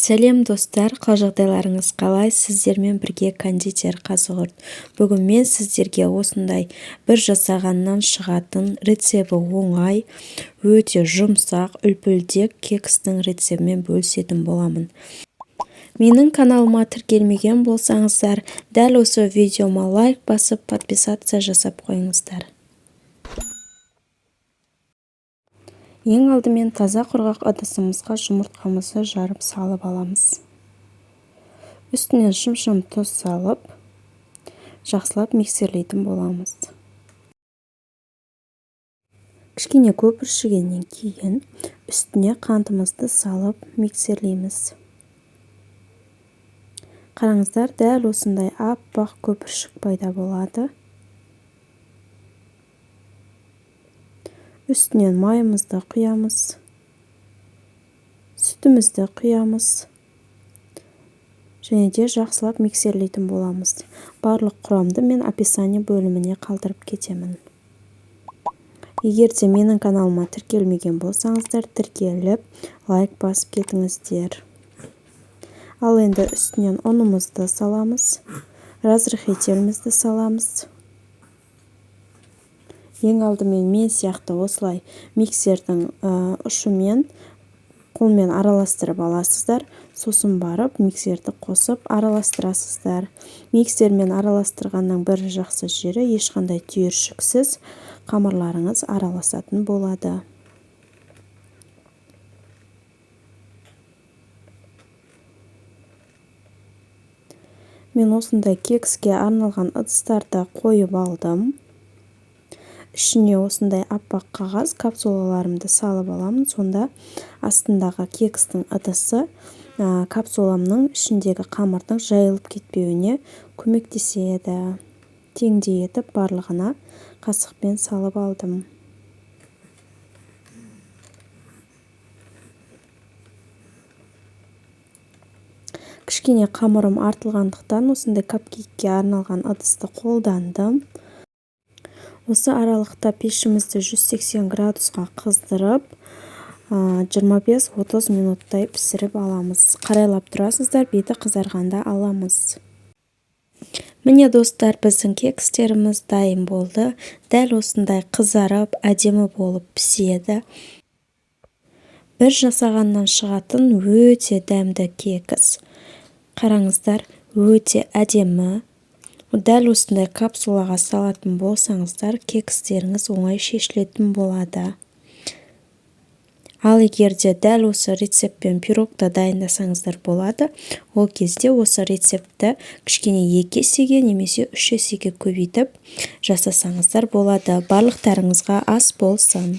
Сәлем достар, қал-жағдайларыңыз қалай? Сіздермен бірге кондитер Қазығұрт. Бүгін мен сіздерге осындай бір жасағаннан шығатын рецебі оңай, өте жұмсақ, үлпілдек кекстің рецебімен бөлісетін боламын. Менің каналыма тіркелмеген болсаңыздар, дәл осы видеома лайк басып, подписация жасап қойыңыздар. Ең алдымен таза құрғақ ыдысымызға жұмыртқамызды жарып салып аламыз. Үстінен шым-шым тұз салып, жақсылап миксерлейтін боламыз. Кішкене көпіршігеннен кейін үстіне қантымызды салып миксерлейміз. Қараңыздар, дәл осындай аппақ көпіршік пайда болады. Үстінен майымызды құямыз, сүтімізді құямыз, және де жақсылап миксерлейтін боламыз. Барлық құрамды мен описание бөліміне қалдырып кетемін. Егер де менің каналыма тіркелмеген болсаңыздар, тіркеліп, лайк басып кетіңіздер. Ал енді үстінен ұнымызды саламыз, разрыхителімізді саламыз. Ең алдымен мен сияқты осылай миксердің ұшымен қолмен араластырып аласыздар. Сосын барып миксерді қосып араластырасыздар. Миксермен араластырғанның бір жақсы жері ешқандай түйіршіксіз қамырларыңыз араласатын болады. Мен осындай кекске арналған ыдыстарды қойып алдым. Ішіне осындай аппақ қағаз капсулаларымды салып аламын. Сонда астындағы кекстің ыдысы капсуламның ішіндегі қамырдың жайылып кетпеуіне көмектеседі. Теңдей етіп барлығына қасықпен салып алдым. Кішкене қамырым артылғандықтан осындай капкейкке арналған ыдысты қолдандым. Осы аралықта пешімізді 180 градусқа қыздырып, 25-30 минуттай пісіріп аламыз. Қарайлап тұрасыздар, беті қызарғанда аламыз. Міне достар, біздің кекстеріміз дайын болды. Дәл осындай қызарып, әдемі болып піседі. Бір жасағаннан шығатын өте дәмді кекс. Қараңыздар, өте әдемі. Дәл осындай капсулаға салатын болсаңыздар, кекстеріңіз оңай шешілетін болады. Ал егер де дәл осы рецептпен пирогты дайындасаңыздар болады, ол кезде осы рецепті кішкене 2 есеге немесе 3 есеге көбейтіп жасасаңыздар болады. Барлықтарыңызға ас болсын.